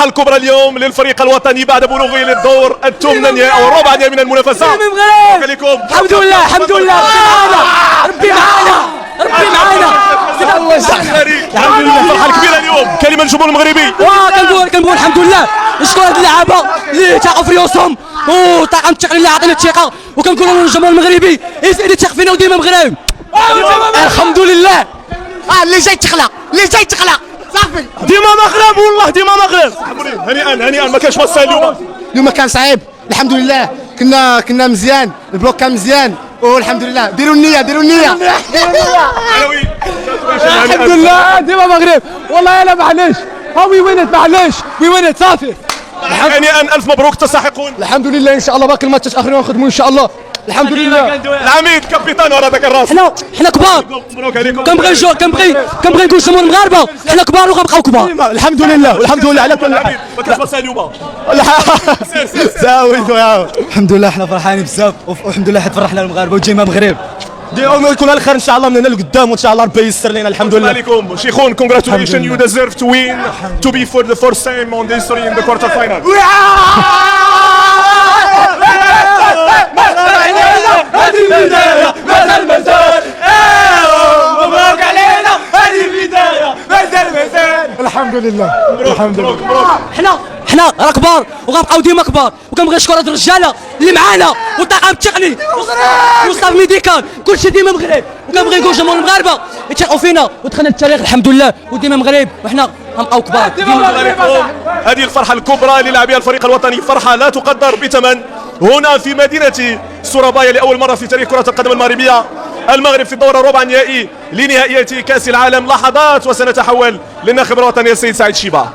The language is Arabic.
الفرحة الكبرى اليوم للفريق الوطني بعد بلوغه للدور الثمانية أو الربع النهائي من المنافسة. الحمد لله الحمد لله، ربي معانا ربي معانا. الله يسخري. الحمد لله الفرحة الكبيرة اليوم. كلمة للجمهور المغربي. كنقول الحمد لله، نشكر هاد اللعابة اللي تاقوا في ريوسهم والطاقم التقني اللي عطينا الثقة، وكنقول للجمهور المغربي يزيد يثق فينا وديما مغرب. الحمد لله. اللي جاي تخلق صافي. ديما مغرب والله ديما مغرب. هنيئا ما كانش ماتش سهل اليوم كان صعيب. الحمد لله كنا مزيان، البلوك كان مزيان والحمد لله. ديروا النية الحمد لله ديما مغرب والله. انا معليش وي وينت صافي. هنيئا الف مبروك تستحقون. الحمد لله. ان شاء الله باقي الماتشات اخرين نخدموا ان شاء الله. الحمد لله. العميد كابيتان ورا ذاك الراس. حنا كبار. مبروك عليكم. كنبغي نقول الجمهور المغاربه حنا كبار وغنبقاو كبار. الحمد لله والحمد لله على كل حال. ما كانش ماتش اليوم. الحمد لله حنا فرحانين بزاف، والحمد لله حيت فرحنا المغاربه وجينا المغرب. ديما يكون على خير ان شاء الله من هنا لقدام، وان شاء الله ربي ييسر لنا. الحمد لله عليكم شيخون. congratulations, you deserve to win, to be for the first time on the history in the quarter final. الحمد لله الحمد لله. حنا راه كبار وغنبقاو ديما كبار، وكنبغي نشكر هاد الرجاله اللي معانا والطاقم التقني والصاف ميديكال، كلشي ديما مغرب. وكنبغي نقول جمهور المغاربه يثقوا فينا ودخلنا التاريخ الحمد لله، وديما مغرب وحنا غنبقاو كبار ديما. هذه الفرحة الكبرى للاعبي الفريق الوطني، فرحة لا تقدر بثمن. هنا في مدينة سورابايا لأول مرة في تاريخ كرة القدم المغربية، المغرب في الدور الربع النهائي لنهائيات كأس العالم. لحظات وسنتحول للناخب الوطني السيد سعيد شيبة.